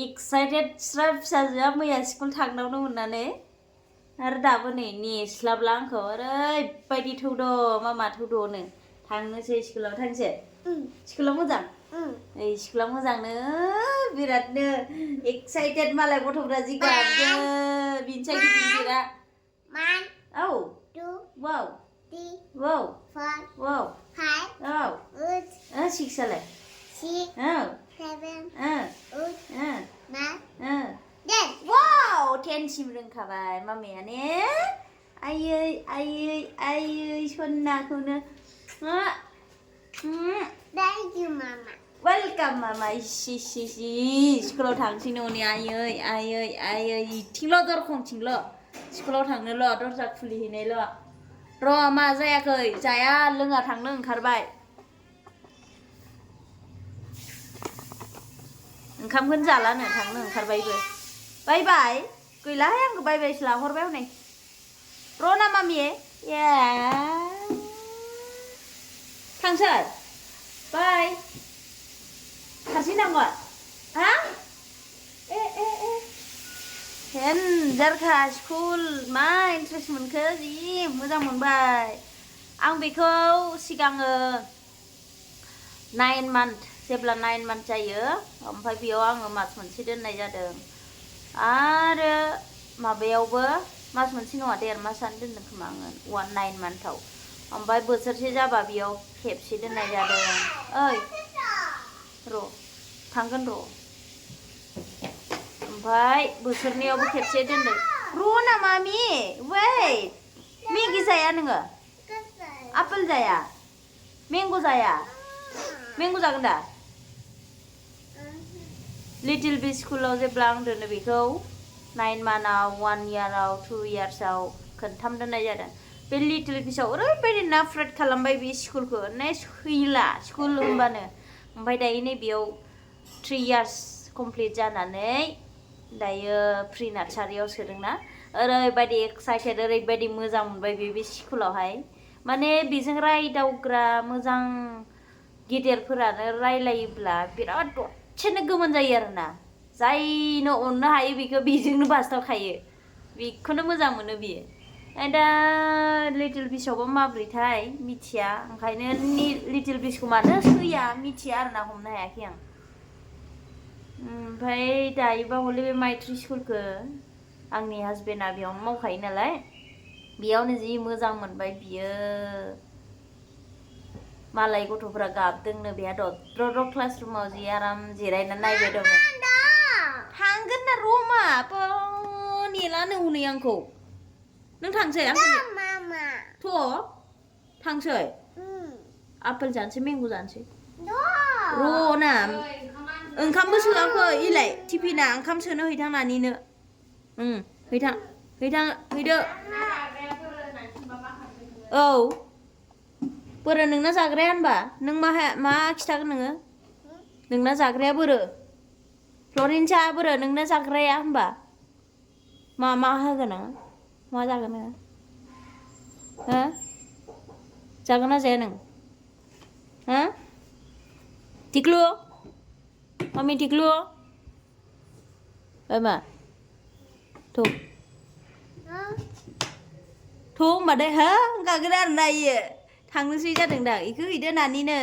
excited स्रा फिसाजोआ मैया स्कुल थांनावनो मोननानै आरो दाबो नै नेस्लाबला आंखौ ओरैबायदि थौद' मामा थौद'नो थांनोसै स्कुलाव थांसै स्कुलाव मोजां ओइ स्कुलाव मोजांनो बिरादनो एक्साइटेड मालाय गथ'फ्रा जि गाबदों बिनसाय गिदिरा औ wow wow wow wow 6 आलाय 10 wow 10 सिम रोंखाबाय मामाया ने आयै आयै आयै सन्नाखौनो Thank you, Mama. Welcome, Mama. स्कुलाव थांसै न'नि आयै आयै आयै इथिंल' दरखंथिंल' स्कुलाव थांनोल' दरजा खुलिहैनायल' र' मा जायाखै जाया लोङा थांनो ओंखारबाय ओंखामखौनो जालानो थांनो ओंखारबायबो बाय बाय गैलाहाय आंखौ बाय बायसो लाहरबाय हनै र' ना मामि ए थांसै बाय थांसै नामा हा हेनजारखा स्कुल मा इन्ट्रेस्ट मोनखो जि मोजां मोनबाय आं बेखौ सिगाङो 9 मान्थ जेब्ला 9 मान्थ जायो ओमफ्राय बेयाव आङो मास मोनसे दोननाय जादों आरो माबायावबो मास मोनसे नङा 1.5 मासानो दोनदों खोमा आङो 9 मान्थआव ओमफ्राय बोसोरसे जाबा बेयाव खेबसे दोननाय जादों ओइ र' थांगोन र' ओमफ्राय बोसोरनैयावबो खेबसे दोनदों र' ना मामि वेट मेगि जाया नोङो आपेल जाया मेंग' जाया मेंग' जागोन दा लिटिल बि स्कुलाव जेब्ला आं दोनो बेखौ 9 मान्थआव 1 इयाराव 2 इयार्सआव खोनथाम दोननाय जादों बे लिटिल बिसआव ओरैबायदि नाफ्रेट खालामबाय बे स्कुलखौ ने सैला स्कुल होनबानो ओमफ्राय दायो नैबेयाव 3 इयार्स कमप्लिट जानानै दायो प्रि नार्सारियाव सोदोंना ओरैबायदि एक्साइटेड ओरैबायदि मोजां मोनबाय बे स्कुलावहाय माने बेजों रायदावग्रा मोजां गेदेरफोरानो रायलायोब्ला बिराद दसेनो गोमोन जायो आरोना जायनो अननो हायो बेखौ बेजोंनो बास्तावखायो बेखौनो मोजां मोनो बियो दा लिटिल बिसआवबो माब्रैथाय मिथिया ओंखायनो लिटिल बिसखौ मानो सैया मिथिया आरोना हमनो हायाखै आं ओमफ्राय दायोबा हले बे माइट्रि स्कुलखौ आंनि हासबेन्डआ बेयावनो मावखायो नालाय बेयावनो जि मोजां मोनबाय बियो मालाय गथ'फ्रा गाबदोंनो बेहा दद्र' क्लासरुमाव जि आराम जिरायनानै नायबाय दङ थांगोन ना र'मा नेलानो हनै आंखौ नों थांसै थ' थांसै आपेल जानोसै मेंग' जानोसै र' ना ओंखामबो सोआखै इलाय टिफिना ओंखाम सोनो हैथां नानिनो हैदो औ बोरो नोंना जाग्राया होनबा नों मा खिथागोन नोङो नोंना जाग्राया बोरो फ्लरिन्सा बोरो नोंना जाग्राया होनबा मा होगोन नोङो मा जागोन नोङो हो जागोन ना जाया नों हो टिक्लु मामि टिक्लु मा थ' होनबा दे हो गागोन आरो ना इयो थांनोसै जादों दा इखौ हैदो नानिनो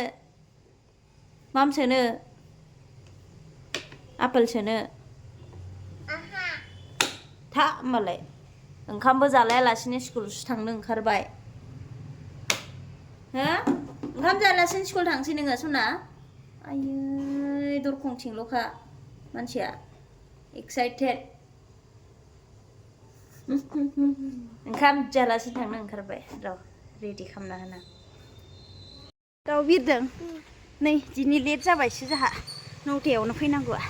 माम सोनो आपेल सोनो था होमबालाय ओंखामबो जालायालासिनो स्कुलसो थांनो ओंखारबाय हो ओंखाम जायालासिनो स्कुल थांसै नोङो सना आयै दरखंथिंल'खा मानसिया एक्साइटेड ओंखाम जायालासिनो थांनो ओंखारबाय र' रेडि खालामना होना दाउ बिरदों नै दिनै लेट जाबायसो जोंहा 9टायावनो फैनांगौआ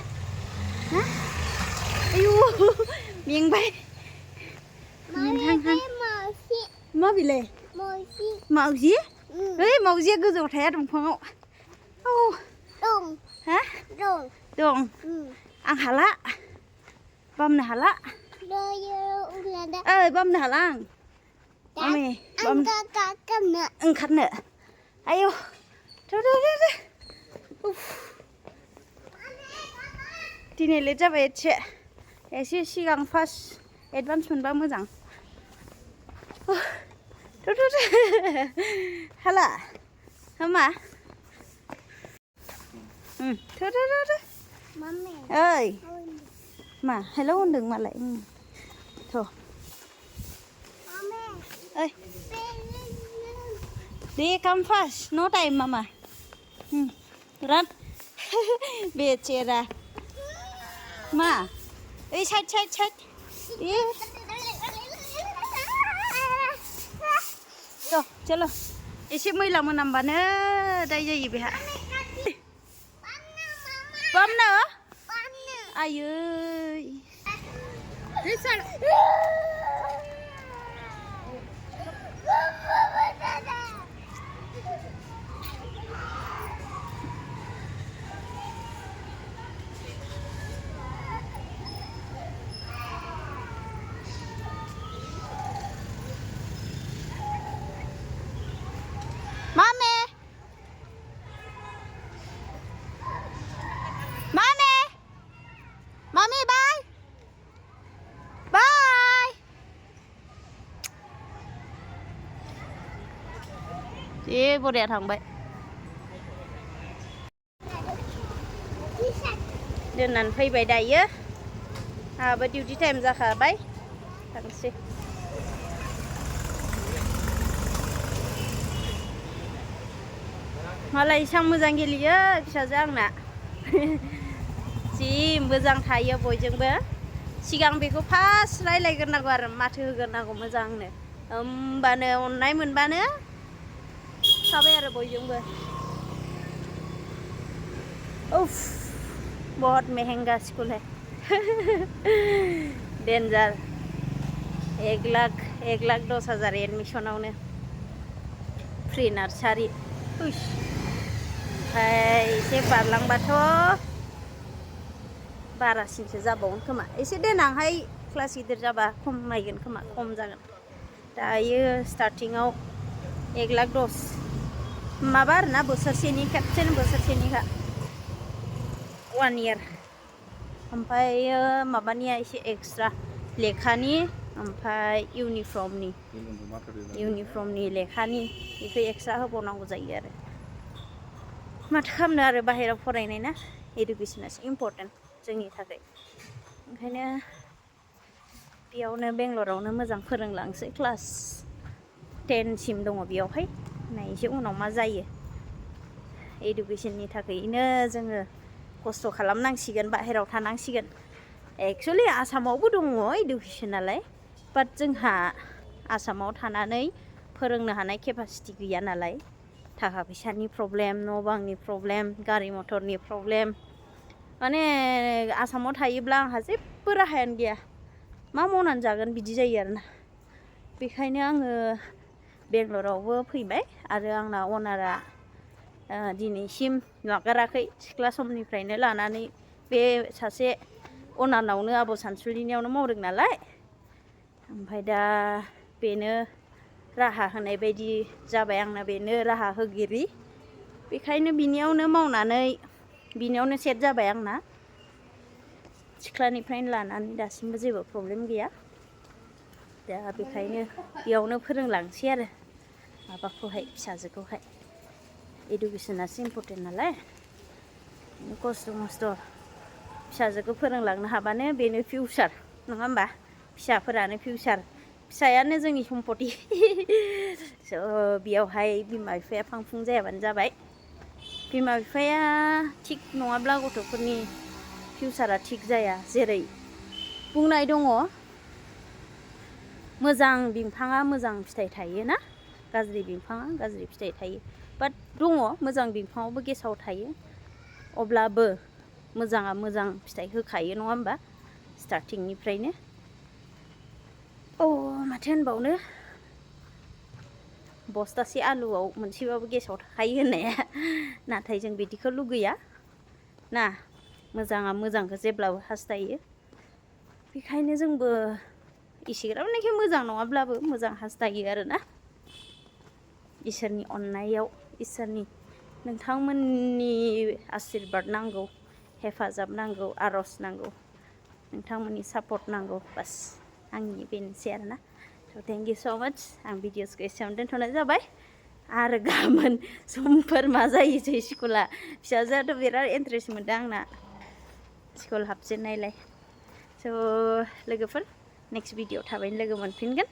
आयु मेंबाय मा बिलाय मावजि ओइ मावजिया गोजौआव थाया दंफाङाव औ हा दं आं हाला बामनो हाला ओइ बामनो हाला आं मामि ओंखारनो आयौ दिनै लेट जाबाय एसे सिगां फार्स्ट एडभान्स मोनबा मोजां हाला मा Mami. ओइ मा हेलौ होनदों मालाय थ' Mami. ओइ दे come fast no time mama run बेचेरा मा ओइ साइड ए चलो एसे मैला मोनामबानो दाय जायो बेहा बामनो आयै Mami, bye. Bye. बरिया थांबाय दोननानै फैबाय दायो आहाबो डिउटि टाइम जाखाबाय थांसै मालाय इसां मोजां गेलेयो फिसाजो आंना जि मोजां थायो बयजोंबो सिगां बेखौ फार्स्ट रायलायग्रोनांगौ आरो माथो होग्रोनांगौ मोजांनो होमबानो अननाय मोनबानो थाबाय आरो बयजोंबो उफ बहुत महंगा स्कूल है डेन्जार 1,10,000 एडमिशनावनो फ्रि नार्सारि ओमफ्राय एसे बारलांबाथ' बारासिनसो जाबावगोन खोमा एसे देनांहाय क्लास गिदिर जाबा खमायगोन खोमा खम जागोन दायो स्टार्टिंआव 1,10,000 माबा आरोना बोसोरसेनि खेबसेनो बोसोरसेनिखा 1 year ओमफ्राय माबानिया एसे एक्सट्रा लेखानि ओमफ्राय इउनिफर्मनि लेखानि बेखौ एक्सट्रा होबावनांगौ जायो आरो माथो खालामनो आरो बाहेरायाव फरायनाय ना एडुकेसनासो इम्परटेन्ट जोंनि थाखाय ओंखायनो बेयावनो बेंगलरावनो मोजां फोरोंलांसै क्लास 10 सिम दङ बेयावहाय नायनोसै उनाव मा जायो एडुकेसननि थाखायनो जोङो खस्थ' खालामनांसिगोन बाहेरायाव थानांसिगोन एक्सुवेलि आसामावबो दङ इडुकेसनालाय बाट जोंहा आसामाव थानानै फोरोंनो हानाय केपासिटि गैया नालाय थाखा फैसानि प्रब्लेम न' बांनि प्रब्लेम गारि मटरनि प्रब्लेम माने आसामाव थायोब्ला आंहा जेबो राहायानो गैया मा मावनानै जागोन बिदि जायो आरोना बेखायनो आङो बेंगलरावबो फैबाय आरो आंना अनारा दिनैसिम नागाराखै सिख्ला समनिफ्रायनो लानानै बे सासे अनारनावनो आब' सानसुलिनियावनो मावदों नालाय ओमफ्राय दा बेनो राहा होनाय बायदि जाबाय आंना बेनो राहा होगिरि बेखायनो बिनियावनो मावनानै बिनियावनो सेट जाबाय आंना सिख्लानिफ्रायनो लानानै दासिमबो जेबो प्रब्लेम गैया दा बेखायनो बेयावनो फोरोंलांसै आरो माबाखौहाय फिसाजोखौहाय एडुकेसनासो इम्परटेन्ट नालाय खस्थ' मस्थ' फिसाजोखौ फोरोंलांनो हाबानो बेनो फिउचार नङा होमबा फिसाफोरानो फिउचार फिसायानो जोंनि सम्पति स' बेयावहाय बिमा बिफाया फां फुं जायाबानो जाबाय बिमा बिफाया थिग नङाब्ला गथ'फोरनि फिउचारा थिग जाया जेरै बुंनाय दङ मोजां बिफाङा मोजां फिथाइ थायो ना गाज्रि बिफाङा गाज्रि फिथाइ थायो बाट दङ मोजां बिफाङावबो गेसाव थायो अब्लाबो मोजाङा मोजां फिथाइ होखायो नङा होमबा स्टार्टिंनिफ्रायनो माथो होनबावनो बस्थासे आलुआव मोनसेबाबो गेसाव थाखायो होननाया नाथाय जों बिदिखौ लुगैया ना मोजाङा मोजांखौ जेब्लाबो हास्थायो बेखायनो जोंबो इसेग्राबनाखि मोजां नङाब्लाबो मोजां हास्थायो आरोना इसोरनि अननायाव इसोरनि नोंथांमोननि आशीर्बाद नांगौ हेफाजाब नांगौ आर'ज नांगौ नोंथांमोननि सापर्ट नांगौ बास आंनि बेनोसै आरोना स' थेंक इउ स' माच आं भिडिअसखौ एसेयावनो दोनथ'नाय जाबाय आरो गाबोन समफोर मा जायोसै स्कुला फिसाजोआथ' बिराद इन्ट्रेस्ट मोनदों आंना स्कुल हाबजेननायलाय स' लोगोफोर नेक्स्ट भिडिअ थाबैनो लोगो मोनफिनगोन